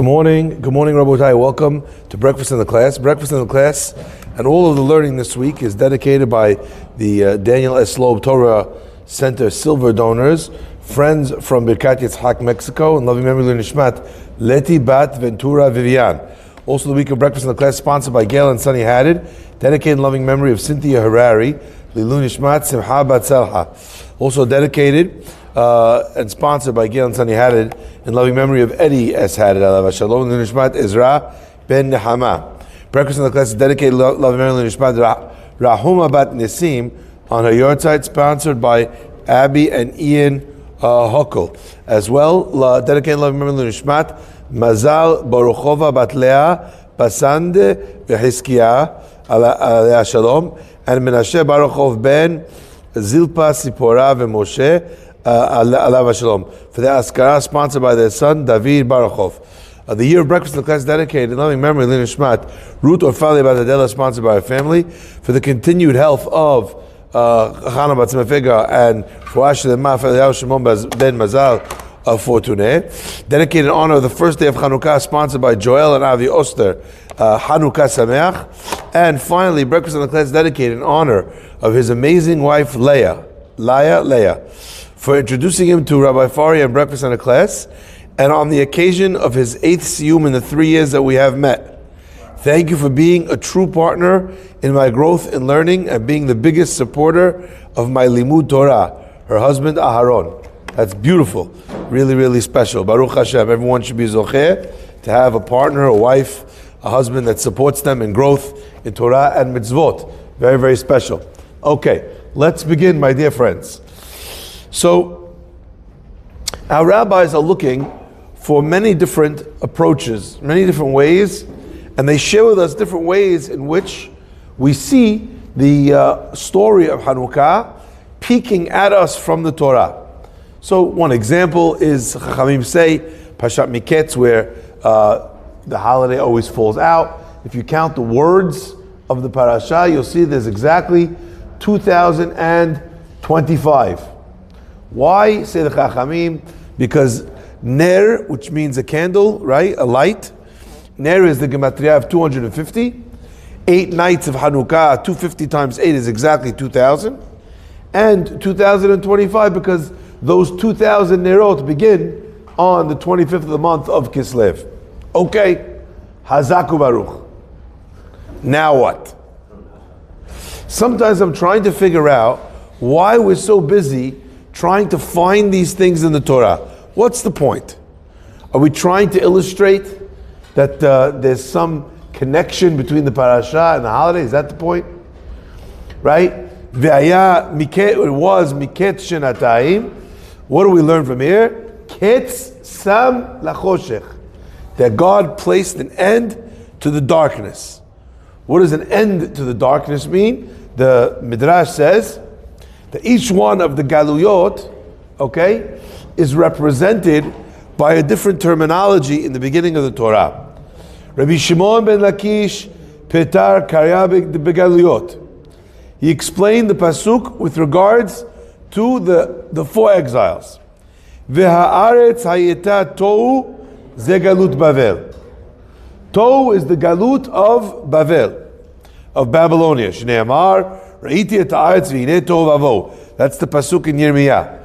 Good morning, Rabotai. Welcome to Breakfast in the Class. Breakfast in the Class and all of the learning this week is dedicated by the Daniel S. Loeb Torah Center Silver Donors, friends from Birkat Yitzhak, Mexico, and loving memory Nishmat, Leti Bat Ventura Vivian. Also the week of Breakfast in the Class sponsored by Gail and Sunny Haddad, dedicated in loving memory of Cynthia Harari, Lilu Nishmat, Simha Bat Selha. Also dedicated and sponsored by Gail and Sunny Haddad in loving memory of Eddie S. Haddad, Alav Shalom, Nishmat Ezra Ben Nehama. Breakfast in the Class is dedicated loving memory of Nishmat Rahuma Bat Nisim on her yahrzeit, sponsored by Abby and Ian Hokel. As well, dedicated loving memory of Nishmat Mazal Baruchova Bat Leah Basande V'Hiskia Alav Shalom, and Menashe Baruchov Ben Zilpa Sipora V'Moshe Alav Shalom, for the Askara sponsored by their son David Baruchov. The year of Breakfast in the Class dedicated in loving memory of Lina Shmat, Ruth Orfali Batadela, sponsored by her family, for the continued health of Chana Batzmefega and Fuash Lema Shimon Ben Mazal of Fortune. Dedicated in honor of the first day of Chanuka, sponsored by Joel and Avi Oster, Chanuka Sameach. And finally, Breakfast in the Class dedicated in honor of his amazing wife Leah, for introducing him to Rabbi Fari and Breakfast in the Class, and on the occasion of his 8th siyum in the 3 years that we have met. Thank you for being a true partner in my growth in learning and being the biggest supporter of my limud Torah. Her husband Aharon. That's beautiful. Really, really special. Baruch Hashem. Everyone should be zocheh to have a partner, a wife, a husband that supports them in growth in Torah and mitzvot. Very, very special. Okay, let's begin, my dear friends. So, our rabbis are looking for many different approaches, many different ways, and they share with us different ways in which we see the story of Hanukkah peeking at us from the Torah. So, one example is Chachamim say Pashat Miketz, where the holiday always falls out. If you count the words of the parasha, you'll see there's exactly 2025. Why, say the Chachamim? Because Ner, which means a candle, right, a light. Ner is the gematria of 250. 8 nights of Hanukkah, 250 times 8 is exactly 2,000. And 2025 because those 2,000 Nerot begin on the 25th of the month of Kislev. Okay, Hazaku Baruch. Now what? Sometimes I'm trying to figure out why we're so busy trying to find these things in the Torah. What's the point? Are we trying to illustrate that there's some connection between the parasha and the holiday? Is that the point? Right? It was Miket Shenatayim. What do we learn from here? Ketz Sam Lachoshech. That God placed an end to the darkness. What does an end to the darkness mean? The Midrash says that each one of the Galuyot, okay, is represented by a different terminology in the beginning of the Torah. Rabbi Shimon ben Lakish Petar Karyabik de Begaluyot. He explained the pasuk with regards to the 4 exiles. V'ha'aretz hayeta tohu ze galut Bavel. Tohu is the galut of Bavel, of Babylonia. Shnei Amar Ra'iti et ha'aretz v'hinei tohu vavo. That's the pasuk in Yirmiyah.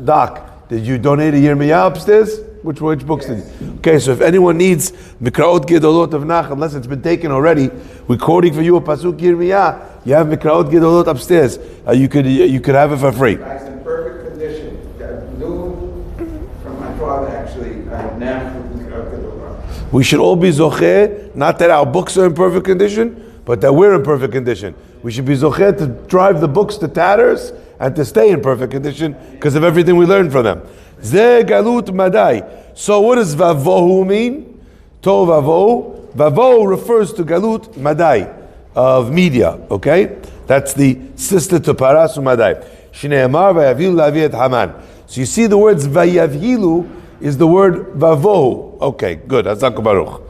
Doc, did you donate a Yirmiyah upstairs? Which books did you? Okay, so if anyone needs Mikraot Gedolot of Nach, unless it's been taken already, we're quoting for you a pasuk Yirmiyah. You have Mikraot Gedolot upstairs. You could have it for free. It's in perfect condition. New from my father, actually. Now Mikraot Gedolot. We should all be zocheh, not that our books are in perfect condition, but that we're in perfect condition. We should be zocheh to drive the books to tatters and to stay in perfect condition because of everything we learned from them. Ze galut madai. So what does vavohu mean? Tov vavohu. Vavohu refers to galut madai, of media, okay? That's the sister to parasu madai. Shnei amar vayavhilu lavi et Haman. So you see the words vayavhilu is the word vavohu. Okay, good. Hazaku Baruch.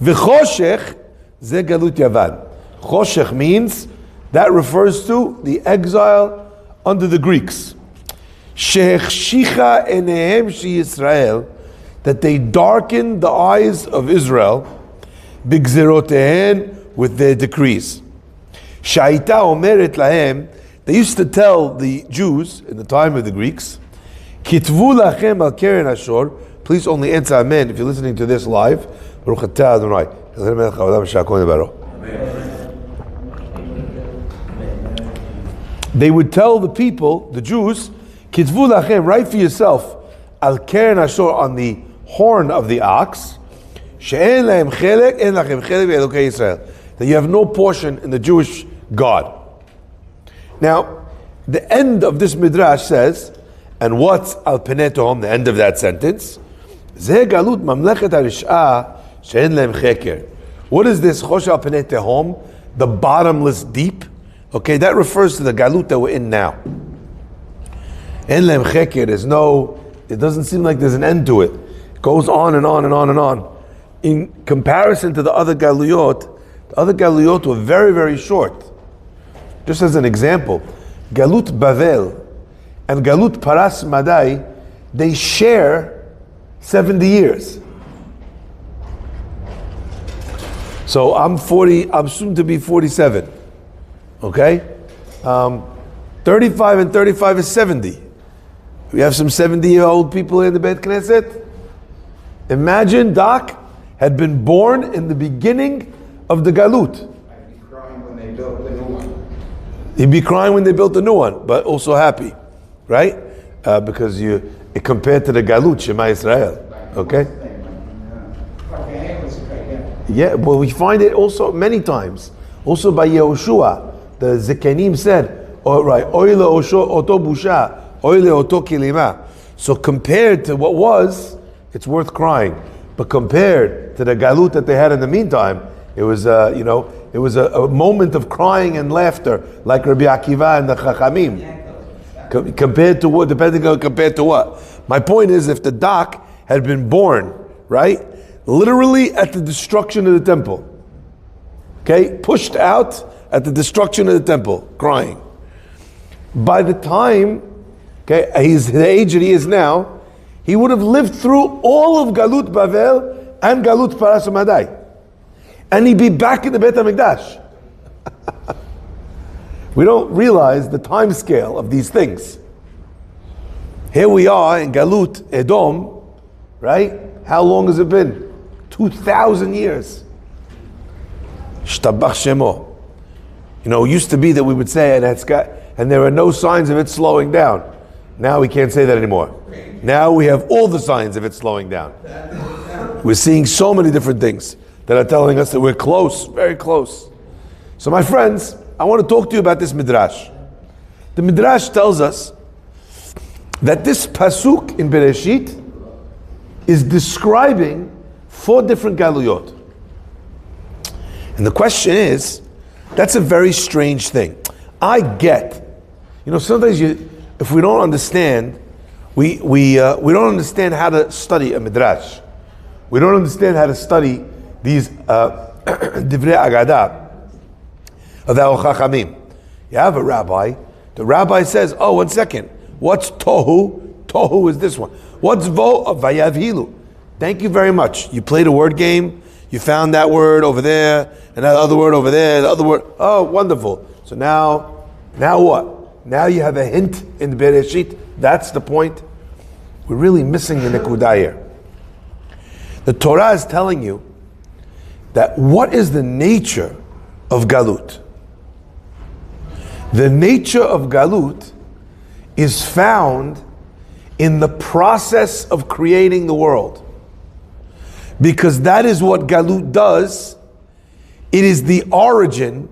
V'choshech ze galut Yavan. Choshech means, that refers to the exile under the Greeks. Shehechshicha enehem she Yisrael, that they darkened the eyes of Israel, bigzerotehen, with their decrees. Shaita omeret lahem, they used to tell the Jews in the time of the Greeks, kitvu lachem al keren ashor, please only answer amen if you're listening to this live. Baruch atah Adonai. They would tell the people, the Jews, kitvu lachem, write for yourself, al keren ashor, on the horn of the ox, she'en lahem chelek, en lachem chelek ve'elokei Yisrael, that you have no portion in the Jewish God. Now, the end of this midrash says, and what's al penei tehom, the end of that sentence? Zeh galut mamlechet harish'ah she'en lahem cheker. What is this chosh al penei tehom, the bottomless deep? Okay, that refers to the galut that we're in now. En lahem cheker, it doesn't seem like there's an end to it. It goes on and on and on and on. In comparison to the other galuyot were very, very short. Just as an example, Galut Bavel and Galut Paras Madai, they share 70 years. So I'm soon to be 47. Okay? 35 and 35 is 70. We have some 70-year-old people in the Beit Knesset. Imagine Doc had been born in the beginning of the Galut. I'd be crying when they built the new one. He'd be crying when they built a new one, but also happy, right? Because it compared to the Galut, Shema Israel. Okay? Yeah, well, we find it also many times. Also by Yehoshua, the Zekanim said, "All right, oile oto busha, oile oto kilima." So compared to what was, it's worth crying. But compared to the Galut that they had in the meantime, it was a moment of crying and laughter, like Rabbi Akiva and the Chachamim. Compared to what? Compared to what? My point is, if the Doc had been born, right, literally at the destruction of the temple, okay, pushed out at the destruction of the temple, crying. By the time, okay, he's the age that he is now, he would have lived through all of Galut Bavel and Galut Paras Madai. And he'd be back in the Beit HaMikdash. We don't realize the time scale of these things. Here we are in Galut Edom, right? How long has it been? 2,000 years. Shtabach Shemo. It used to be that we would say, and there are no signs of it slowing down. Now we can't say that anymore. Now we have all the signs of it slowing down. We're seeing so many different things that are telling us that we're close, very close. So my friends, I want to talk to you about this midrash. The midrash tells us that this pasuk in Bereshit is describing 4 different galuyot. And the question is, that's a very strange thing. I get, sometimes if we don't understand, we don't understand how to study a midrash. We don't understand how to study these divrei agadah of our chachamim. You have a rabbi. The rabbi says, "Oh, 1 second. What's tohu? Tohu is this one. What's vo of vayavhilu? Thank you very much. You played a word game. You found that word over there, and that other word over there, the other word. Oh, wonderful. So now what? Now you have a hint in the Bereshit. That's the point. We're really missing the nekudah here. The Torah is telling you that what is the nature of Galut? The nature of Galut is found in the process of creating the world. Because that is what Galut does. It is the origin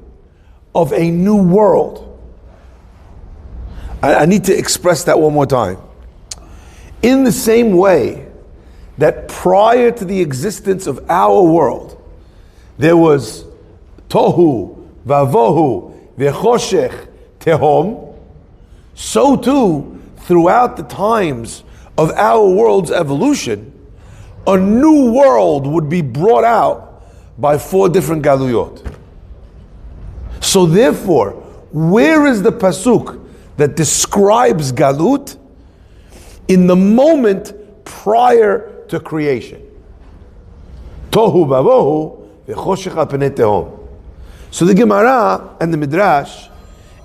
of a new world. I need to express that one more time. In the same way that prior to the existence of our world, there was tohu, vavohu, vechoshech, tehom, so too, throughout the times of our world's evolution, a new world would be brought out by 4 different galuyot. So therefore, where is the pasuk that describes Galut? In the moment prior to creation. Tohu bavohu v'choshech al pnei tehom. So the Gemara and the Midrash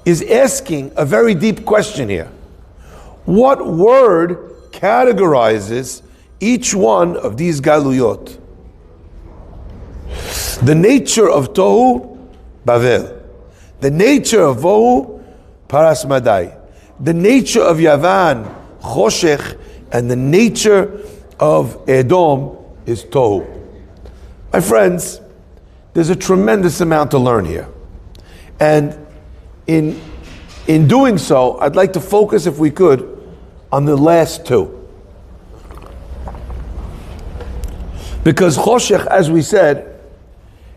is asking a very deep question here. What word categorizes each one of these galuyot? The nature of tohu, bavel. The nature of vohu, paras madai. The nature of Yavan, choshech, and the nature of Edom is tohu. My friends, there's a tremendous amount to learn here. And in doing so, I'd like to focus, if we could, on the last two. Because choshech, as we said,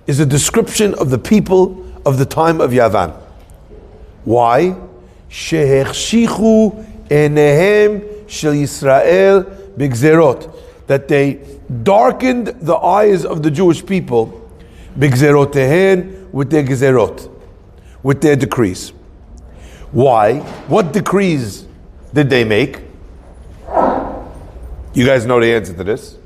is a description of the people of the time of Yavan. Why? Shehechshichu enehem shel Yisrael b'gzerot. That they darkened the eyes of the Jewish people b'gzerotehen, with their gezerot, with their decrees. Why? What decrees did they make? You guys know the answer to this.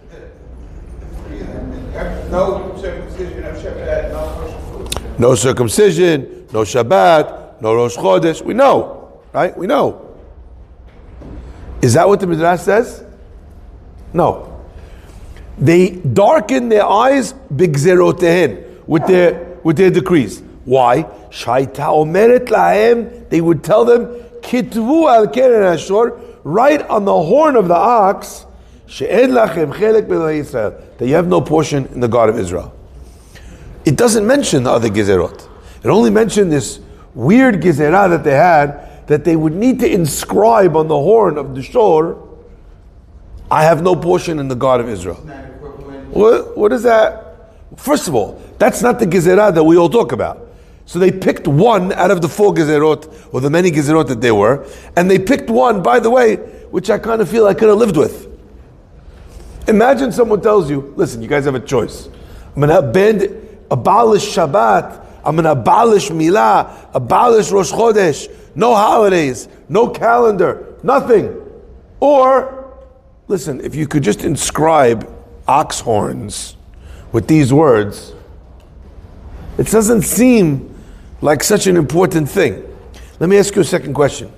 No circumcision, no Shabbat, no Rosh. No circumcision, no Shabbat, no Rosh Chodesh. We know, right? We know. Is that what the Midrash says? No. They darkened their eyes b'gzerotehen, with their decrees. Why? Shaita omeret lahem, they would tell them, kitvu al keren ashor, right on the horn of the ox, she'en lachem chelek b'nei Yisrael, that you have no portion in the God of Israel. It doesn't mention the other gezerot. It only mentioned this weird gezerah that they had, that they would need to inscribe on the horn of the shor, I have no portion in the God of Israel. What is that? First of all, that's not the gezerah that we all talk about. So they picked one out of the 4 gezerot, or the many gezerot that they were, and they picked one, by the way, which I kind of feel I could have lived with. Imagine someone tells you, listen, you guys have a choice. I'm going to abolish Shabbat, I'm going to abolish Milah, abolish Rosh Chodesh, no holidays, no calendar, nothing. Or, listen, if you could just inscribe ox horns with these words, it doesn't seem like such an important thing. Let me ask you a second question.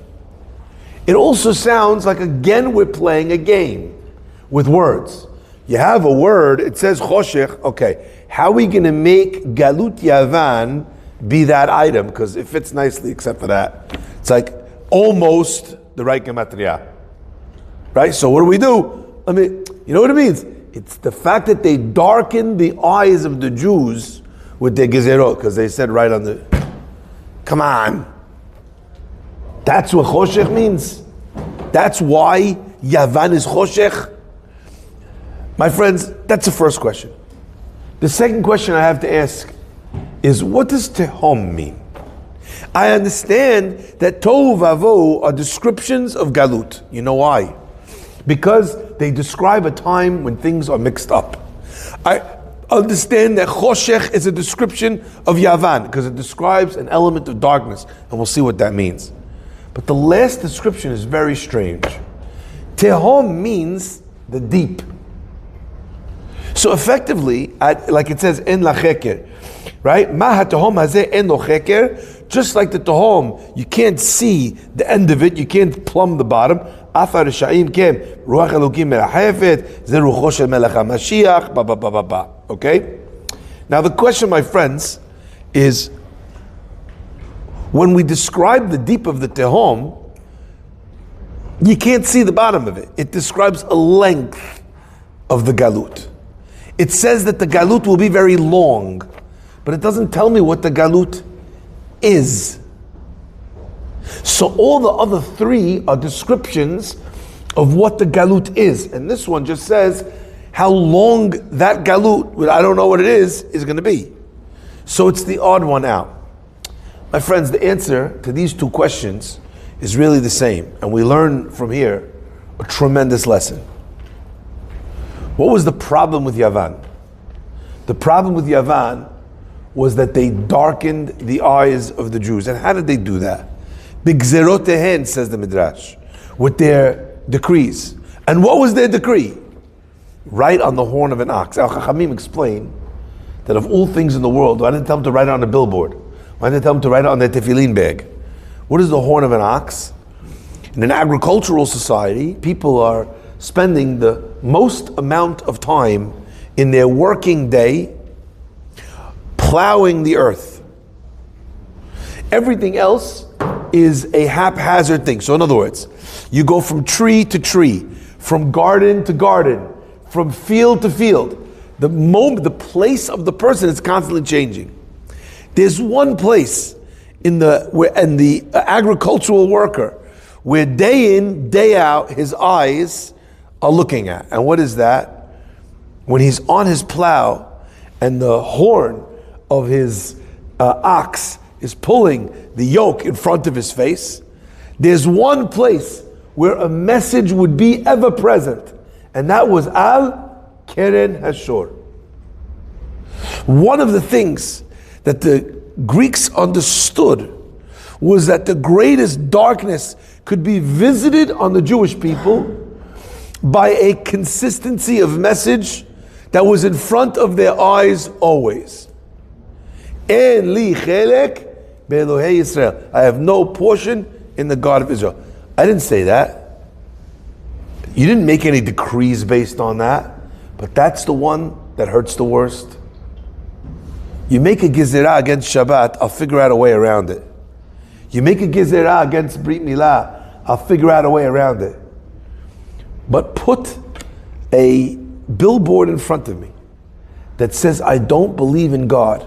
It also sounds like, again, we're playing a game with words. You have a word, it says choshech, okay, how are we going to make Galut Yavan be that item? Because it fits nicely except for that. It's like almost the right gematria. Right? So what do? I mean, you know what it means? It's the fact that they darkened the eyes of the Jews with their gezerot, because they said right on the, come on. That's what choshech means. That's why Yavan is choshech. My friends, that's the first question. The second question I have to ask is, what does tehom mean? I understand that tohu vavohu are descriptions of galut. You know why? Because they describe a time when things are mixed up. I understand that choshech is a description of Yavan, because it describes an element of darkness, and we'll see what that means. But the last description is very strange. Tehom means the deep. So effectively, like it says, en la cheker, right? Ma ha-tehom hazeh en lo cheker. Just like the tehom, you can't see the end of it, you can't plumb the bottom. Afar rishayim kem, ruach elokim merachefet, ze rucho shel melech HaMashiach, ba ba ba ba ba. Okay? Now the question, my friends, is when we describe the deep of the tehom, you can't see the bottom of it. It describes a length of the galut. It says that the galut will be very long, but it doesn't tell me what the galut is. So all the other 3 are descriptions of what the galut is. And this one just says how long that galut, I don't know what it is going to be. So it's the odd one out. My friends, the answer to these 2 questions is really the same. And we learn from here a tremendous lesson. What was the problem with Yavan? The problem with Yavan was that they darkened the eyes of the Jews. And how did they do that? B'gzerotehen, says the Midrash, with their decrees. And what was their decree? write on the horn of an ox. Al Chachamim explain that of all things in the world, why didn't tell them to write it on a billboard? Why didn't they tell them to write it on their tefillin bag? What is the horn of an ox? In an agricultural society, people are spending the most amount of time in their working day plowing the earth. Everything else is a haphazard thing. So in other words, you go from tree to tree, from garden to garden, from field to field. The place of the person is constantly changing. There's one place in the agricultural worker where day in, day out, his eyes are looking at. And what is that? When he's on his plow and the horn of his ox is pulling the yoke in front of his face, there's one place where a message would be ever present, and that was Al Keren Hashor. One of the things that the Greeks understood was that the greatest darkness could be visited on the Jewish people by a consistency of message that was in front of their eyes always. En li chelek be'Elohei Yisrael. I have no portion in the God of Israel. I didn't say that. You didn't make any decrees based on that, but that's the one that hurts the worst. You make a gizerah against Shabbat, I'll figure out a way around it. You make a gizerah against Brit Milah, I'll figure out a way around it. But put a billboard in front of me that says I don't believe in God,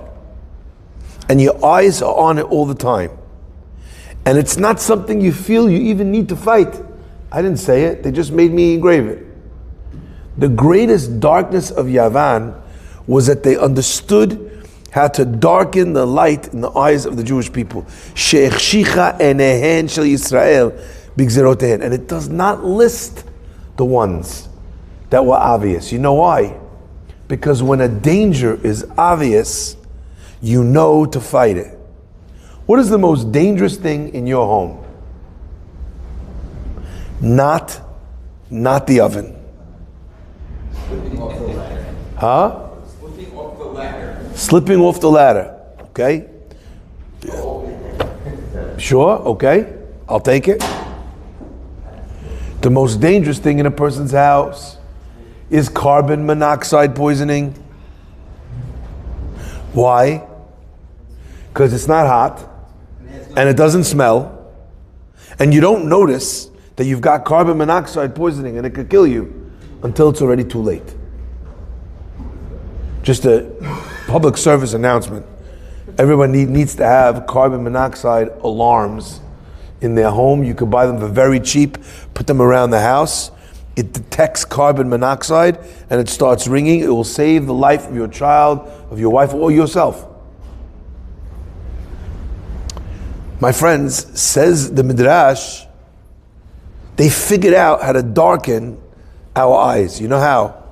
and your eyes are on it all the time, and it's not something you feel you even need to fight. I didn't say it, they just made me engrave it. The greatest darkness of Yavan was that they understood how to darken the light in the eyes of the Jewish people. She'echshicha enehen shel Yisrael b'gzerotehen. And it does not list the ones that were obvious. You know why? Because when a danger is obvious, you know to fight it. What is the most dangerous thing in your home? Not the oven. Slipping off the ladder. Huh? Slipping off the ladder. Slipping off the ladder. Okay? Sure? Okay? I'll take it. The most dangerous thing in a person's house is carbon monoxide poisoning. Why? Because it's not hot and it doesn't smell, and you don't notice that you've got carbon monoxide poisoning and it could kill you until it's already too late. Just a public service announcement. Everyone needs to have carbon monoxide alarms in their home. You could buy them for very cheap, put them around the house. It detects carbon monoxide and it starts ringing. It will save the life of your child, of your wife, or yourself. My friends, says the Midrash, they figured out how to darken our eyes. You know how?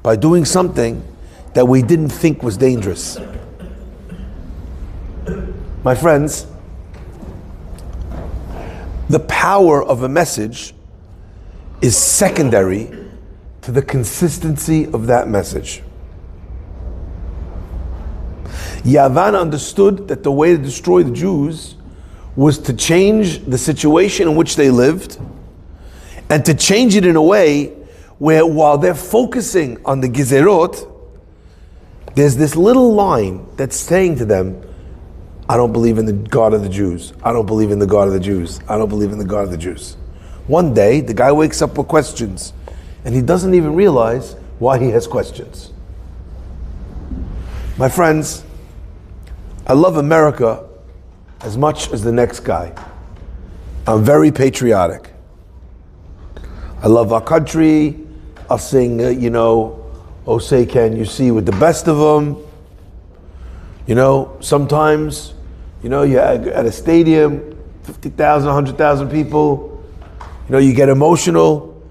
By doing something that we didn't think was dangerous. My friends, the power of a message is secondary to the consistency of that message. Yavan understood that the way to destroy the Jews was to change the situation in which they lived, and to change it in a way where while they're focusing on the Gezerot, there's this little line that's saying to them, I don't believe in the God of the Jews. I don't believe in the God of the Jews. I don't believe in the God of the Jews. One day, the guy wakes up with questions, and he doesn't even realize why he has questions. My friends, I love America as much as the next guy. I'm very patriotic. I love our country. I'll sing, Oh Say Can You See with the best of them. Sometimes, you're at a stadium, 50,000, 100,000 people, you get emotional.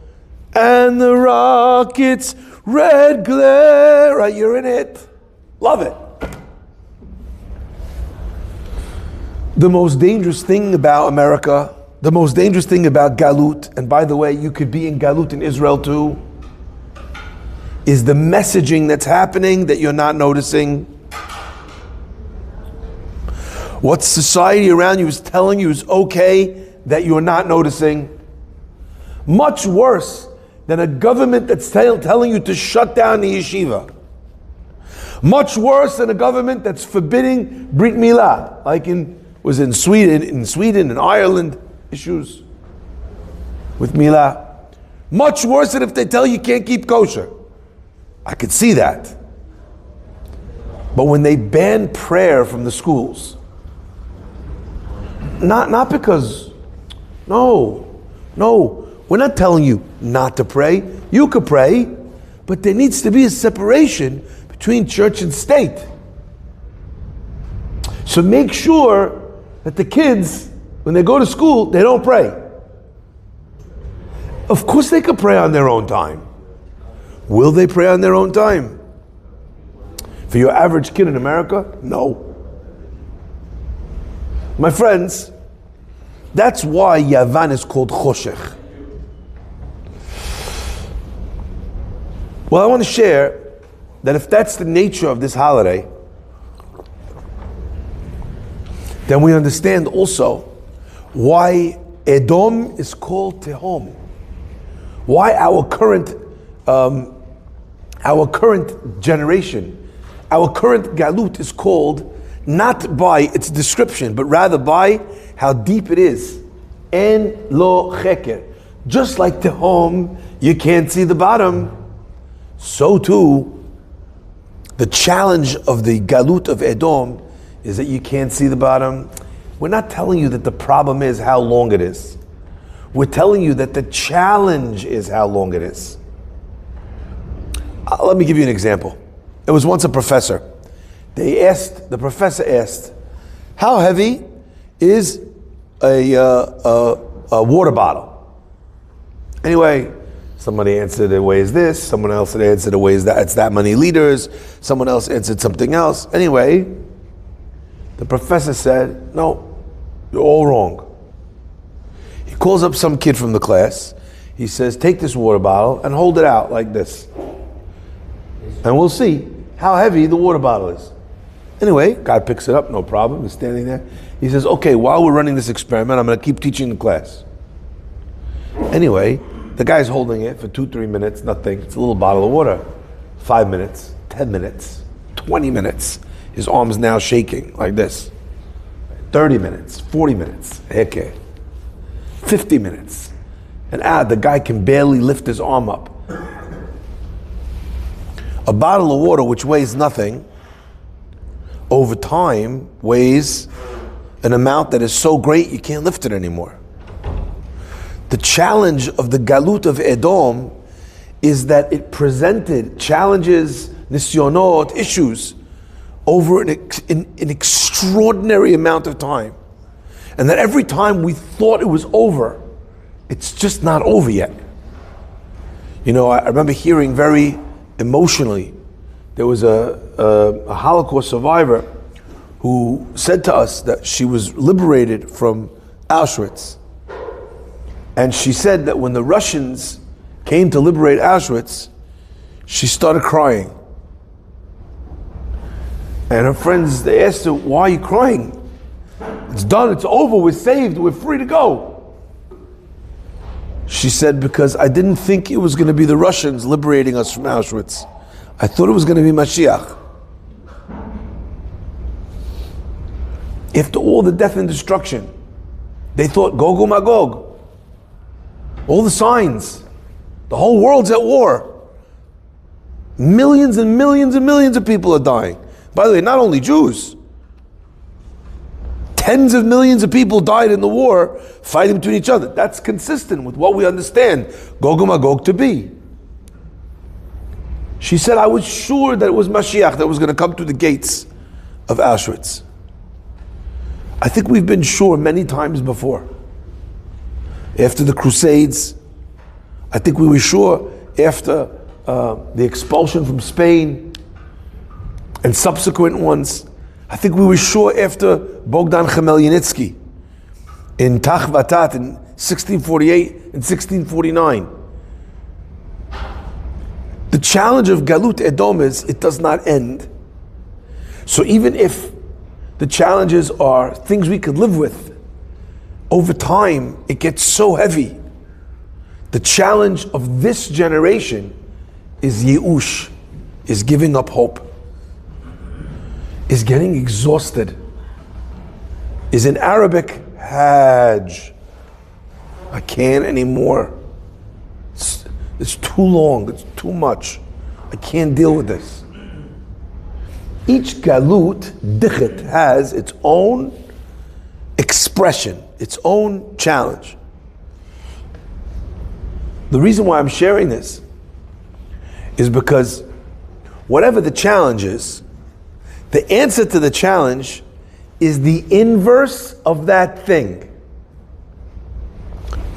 And the rockets, red glare, right? You're in it. Love it. The most dangerous thing about America, the most dangerous thing about Galut, and by the way, you could be in Galut in Israel too, is the messaging that's happening that you're not noticing? What society around you is telling you is okay that you're not noticing? Much worse than a government that's telling you to shut down the yeshiva. Much worse than a government that's forbidding Brit Milah, like in Sweden and Ireland, issues with Milah. Much worse than if they tell you can't keep kosher. I could see that. But when they ban prayer from the schools, not because, no, we're not telling you not to pray. You could pray, but there needs to be a separation between church and state. So make sure that the kids, when they go to school, they don't pray. Of course they could pray on their own time. Will they pray on their own time? For your average kid in America, no. My friends, that's why Yavan is called Choshech. Well, I want to share that if that's the nature of this holiday, then we understand also why Edom is called Tehom. Why our current generation, our current galut is called not by its description, but rather by how deep it is. En lo cheker. Just like Tehom, you can't see the bottom. So too, the challenge of the galut of Edom is that you can't see the bottom. We're not telling you that the problem is how long it is. We're telling you that the challenge is how long it is. Let me give you an example. There was once a professor. The professor asked, how heavy is a water bottle? Anyway, somebody answered it weighs this, someone else answered it weighs that, it's that many liters, someone else answered something else. Anyway, the professor said, no, you're all wrong. He calls up some kid from the class. He says, take this water bottle and hold it out like this. And we'll see how heavy the water bottle is. Anyway, guy picks it up, no problem, he's standing there. He says, okay, while we're running this experiment, I'm going to keep teaching the class. Anyway, the guy's holding it for 2-3 minutes, nothing. It's a little bottle of water. 5 minutes, 10 minutes, 20 minutes. His arm's now shaking like this. 30 minutes, 40 minutes, 50 minutes. And the guy can barely lift his arm up. A bottle of water which weighs nothing, over time weighs an amount that is so great you can't lift it anymore. The challenge of the Galut of Edom is that it presented challenges, nisyonot, issues, over an extraordinary amount of time. And that every time we thought it was over, it's just not over yet. You know, I remember hearing very emotionally, there was a Holocaust survivor who said to us that she was liberated from Auschwitz. And she said that when the Russians came to liberate Auschwitz, she started crying. And her friends, they asked her, why are you crying? It's done, it's over, we're saved, we're free to go. She said, because I didn't think it was going to be the Russians liberating us from Auschwitz. I thought it was going to be Mashiach. After all the death and destruction, they thought Gog and Magog. All the signs. The whole world's at war. Millions and millions and millions of people are dying. By the way, not only Jews. Tens of millions of people died in the war fighting between each other. That's consistent with what we understand Gog and Magog to be. She said, I was sure that it was Mashiach that was going to come through the gates of Auschwitz. I think we've been sure many times before. After the Crusades, I think we were sure after the expulsion from Spain and subsequent ones. I think we were sure after Bogdan Khmelnytsky in Tachvatat in 1648 and 1649. The challenge of Galut Edom is it does not end. So even if the challenges are things we could live with, over time it gets so heavy. The challenge of this generation is Yeush, is giving up hope, is getting exhausted, is in Arabic, Hajj. I can't anymore. It's too long, it's too much. I can't deal with this. Each galut, dichet, has its own expression, its own challenge. The reason why I'm sharing this is because whatever the challenge is, the answer to the challenge is the inverse of that thing.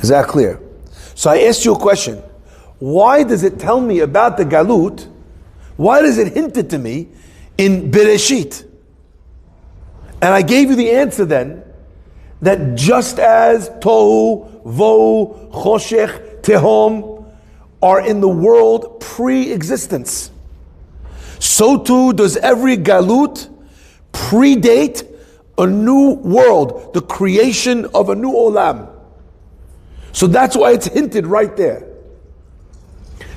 Is that clear? So I asked you a question. Why does it tell me about the galut? Why does it hint it to me in Bereshit? And I gave you the answer then, that just as Tohu, Vohu, Choshech, Tehom are in the world pre-existence, so too does every galut predate a new world, the creation of a new olam. So that's why it's hinted right there.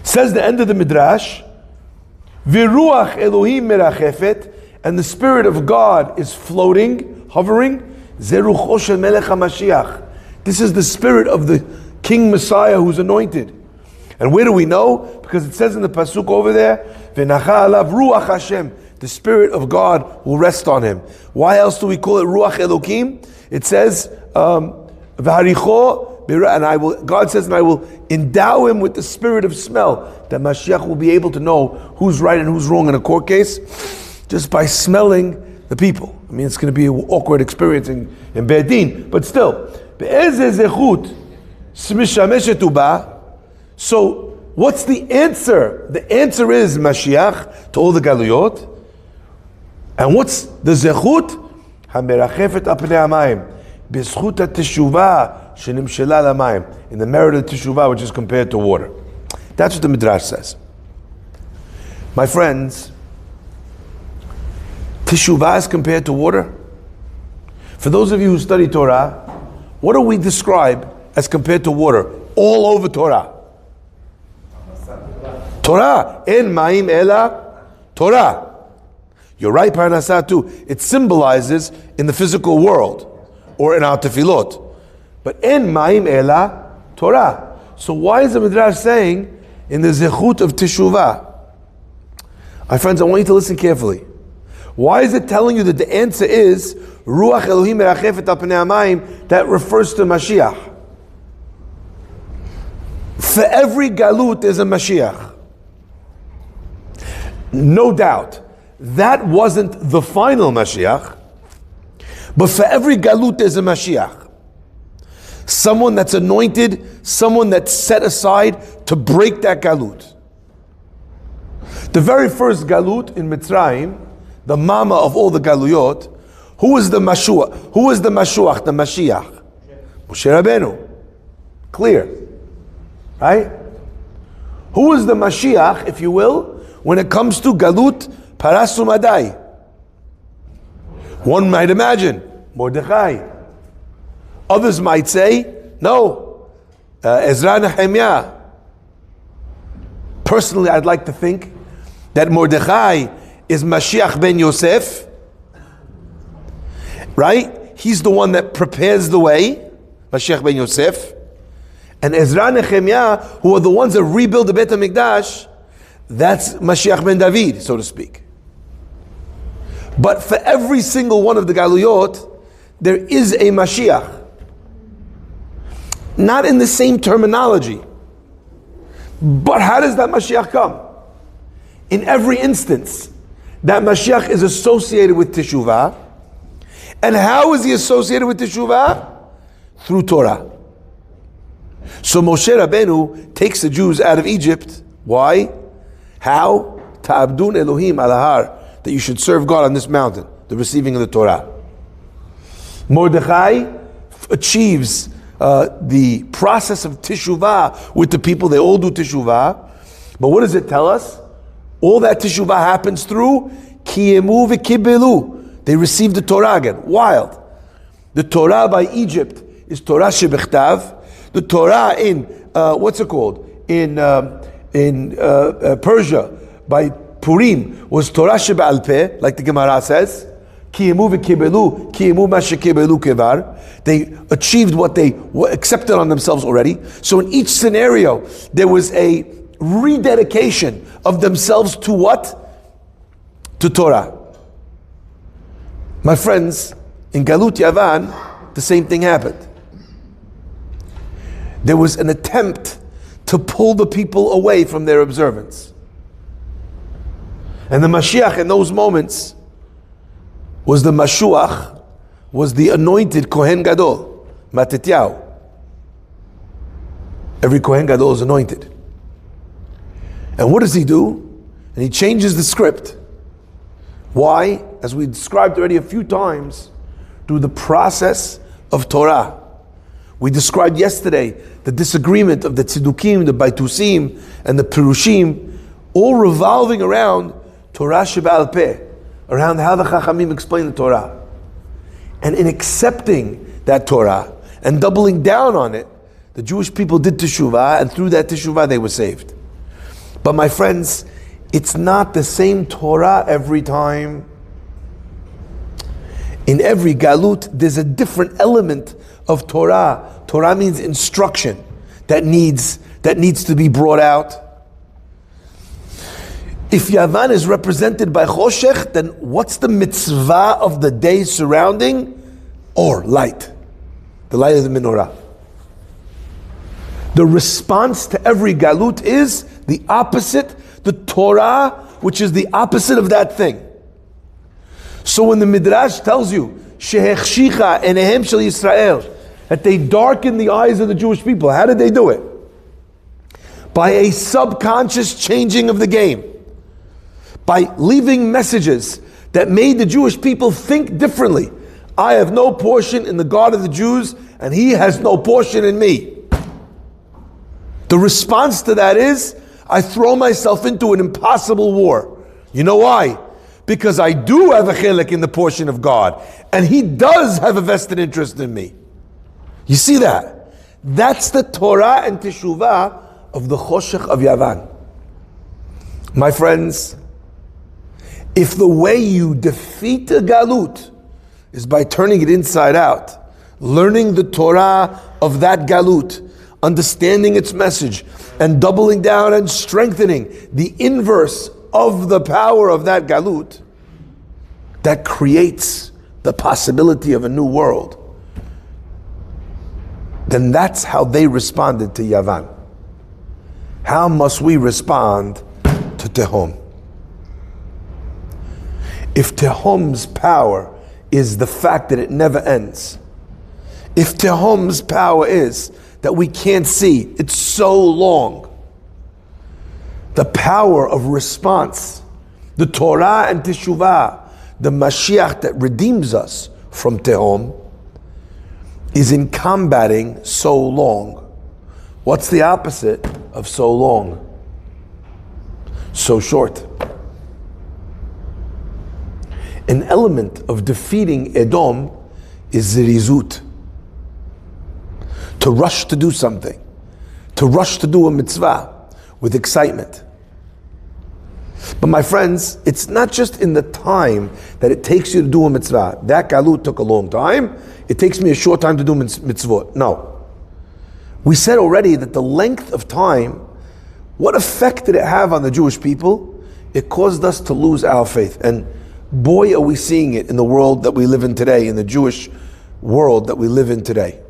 Says the end of the Midrash, Viruach Elohim merachefet, and the Spirit of God is floating, hovering. Zerucho shel Melech HaMashiach. This is the spirit of the King Messiah who's anointed. And where do we know? Because it says in the pasuk over there, V'nacha alav Ruach Hashem. The Spirit of God will rest on him. Why else do we call it Ruach Elokim? It says, V'haricho, and I will, God says, and I will endow him with the spirit of smell, that Mashiach will be able to know who's right and who's wrong in a court case, just by smelling the people. I mean, it's going to be an awkward experience in Beit Din, but still. So, what's the answer? The answer is Mashiach to all the Galuyot. And what's the zechut? Hamerachefet apnei hamayim. B'zchut ha-teshuvah shenimshela lamayim. In the merit of the teshuvah, which is compared to water. That's what the Midrash says. My friends, teshuvah is compared to water. For those of you who study Torah, what do we describe as compared to water all over Torah? Torah. En ma'im ela Torah. You're right, Parnasah too. It symbolizes in the physical world, or in our tefillot. But en ma'im ela Torah. So why is the Midrash saying in the zechut of teshuvah? My friends, I want you to listen carefully. Why is it telling you that the answer is Ruach Elohim merachefet al pnei hamayim, that refers to Mashiach? For every galut is a Mashiach. No doubt. That wasn't the final Mashiach, but for every galut there's a Mashiach. Someone that's anointed, someone that's set aside to break that galut. The very first galut in Mitzrayim, the mama of all the galuyot, who was the Mashuach? Who was the Mashuach, the Mashiach? Moshe Rabbeinu. Clear. Right? Who was the Mashiach, if you will, when it comes to galut Paras Umadai? One might imagine Mordechai. Others might say, no, Ezra Nehemiah. Personally, I'd like to think that Mordechai is Mashiach ben Yosef, right? He's the one that prepares the way, Mashiach ben Yosef. And Ezra and Nehemiah, who are the ones that rebuild the Beit HaMikdash, that's Mashiach ben David, so to speak. But for every single one of the Galuyot, there is a Mashiach. Not in the same terminology. But how does that Mashiach come? In every instance, that Mashiach is associated with Teshuvah. And how is he associated with Teshuvah? Through Torah. So Moshe Rabbeinu takes the Jews out of Egypt. Why? How? Ta'abdun Elohim alahar. That you should serve God on this mountain, the receiving of the Torah. Mordechai achieves the process of teshuvah with the people. They all do teshuvah, But what does it tell us? All that teshuvah happens through Kiyemu v'kibelu. They received the Torah again. Wild. The Torah by Egypt is Torah shebichtav. The Torah in in Persia by Purim was Torah shebe'al peh, like the Gemara says. Kiyemu v'kibelu, kiyemu ma shekibelu kevar. They achieved what they accepted on themselves already. So in each scenario, there was a rededication of themselves to what? To Torah. My friends, in Galut Yavan, the same thing happened. There was an attempt to pull the people away from their observance. And the Mashiach in those moments was the Mashuach, was the anointed Kohen Gadol, Matityahu. Every Kohen Gadol is anointed. And what does he do? And he changes the script. Why? As we described already a few times, through the process of Torah. We described yesterday the disagreement of the Tzidukim, the Baitusim, and the Pirushim, all revolving around Torah Shebe'al Peh, around how the Chachamim explain the Torah. And in accepting that Torah and doubling down on it, the Jewish people did teshuvah, and through that teshuvah they were saved. But my friends, it's not the same Torah every time. In every galut, there's a different element of Torah. Torah means instruction that needs to be brought out. If Yavan is represented by Choshech, then what's the mitzvah of the day surrounding? Or light. The light of the menorah. The response to every galut is the opposite, the Torah, which is the opposite of that thing. So when the Midrash tells you, Shehechshicha enehem shel Yisrael, that they darkened the eyes of the Jewish people, how did they do it? By a subconscious changing of the game. By leaving messages that made the Jewish people think differently. I have no portion in the God of the Jews, and he has no portion in me. The response to that is, I throw myself into an impossible war. You know why? Because I do have a chilek in the portion of God, and he does have a vested interest in me. You see that? That's the Torah and Teshuvah of the Choshech of Yavan. My friends, if the way you defeat a galut is by turning it inside out, learning the Torah of that galut, understanding its message, and doubling down and strengthening the inverse of the power of that galut, that creates the possibility of a new world, then that's how they responded to Yavan. How must we respond to Tehom? If Tehom's power is the fact that it never ends, if Tehom's power is that we can't see, it's so long, the power of response, the Torah and Teshuvah, the Mashiach that redeems us from Tehom, is in combating so long. What's the opposite of so long? So short. An element of defeating Edom is zirizut. To rush to do something. To rush to do a mitzvah with excitement. But my friends, it's not just in the time that it takes you to do a mitzvah. That galut took a long time. It takes me a short time to do mitzvot. No. We said already that the length of time, what effect did it have on the Jewish people? It caused us to lose our faith. And boy, are we seeing it in the world that we live in today, in the Jewish world that we live in today.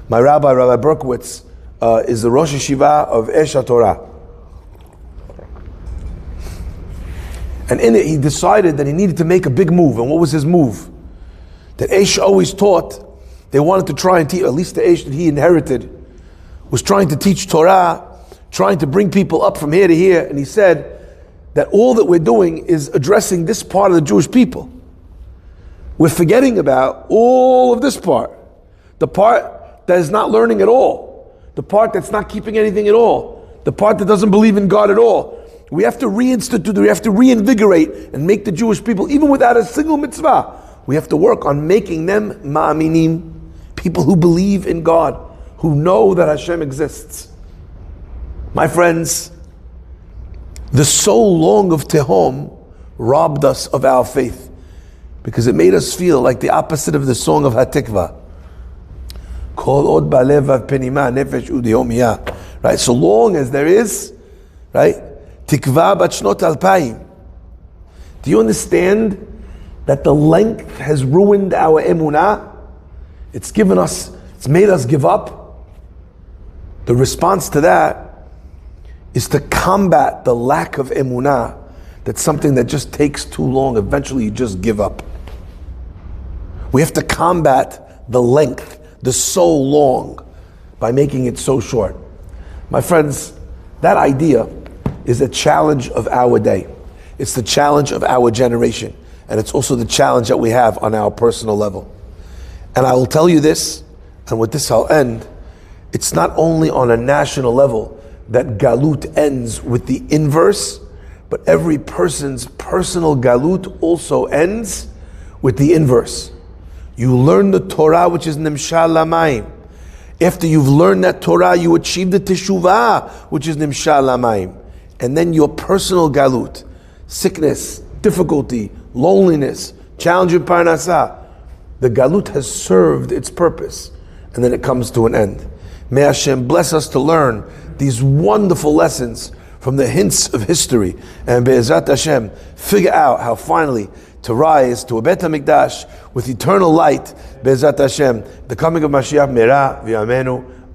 My rabbi, Rabbi Berkowitz, is the Rosh Yeshiva of Esh HaTorah. And in it, he decided that he needed to make a big move. And what was his move? That Esh always taught, they wanted to try and teach, at least the Esh that he inherited, was trying to teach Torah, trying to bring people up from here to here. And he said that all that we're doing is addressing this part of the Jewish people. We're forgetting about all of this part. The part that is not learning at all. The part that's not keeping anything at all. the part that doesn't believe in God at all. We have to reinstitute, we have to reinvigorate and make the Jewish people, even without a single mitzvah, we have to work on making them ma'aminim, people who believe in God, who know that Hashem exists. My friends, the so long of Tehom robbed us of our faith because it made us feel like the opposite of the song of Hatikva. Kol od balevav penima nefesh udiyomiyah. Right? So long as there is, right? Tikva bat shnot alpayim. Do you understand that the length has ruined our emunah? It's made us give up. The response to that is to combat the lack of emunah. That's something that just takes too long. Eventually you just give up. We have to combat the length, the so long, by making it so short. My friends, that idea is a challenge of our day. It's the challenge of our generation. And it's also the challenge that we have on our personal level. And I will tell you this, and with this I'll end, it's not only on a national level that galut ends with the inverse, but every person's personal galut also ends with the inverse. You learn the Torah, which is nimshal lamayim. After you've learned that Torah, you achieve the teshuvah, which is nimshal lamayim. And then your personal galut, sickness, difficulty, loneliness, challenge in parnasah, the galut has served its purpose, and then it comes to an end. May Hashem bless us to learn these wonderful lessons from the hints of history, and Be'ezrat Hashem, figure out how finally to rise to a Bet HaMikdash with eternal light, Be'ezrat Hashem, the coming of Mashiach Me'era V'Yamenu.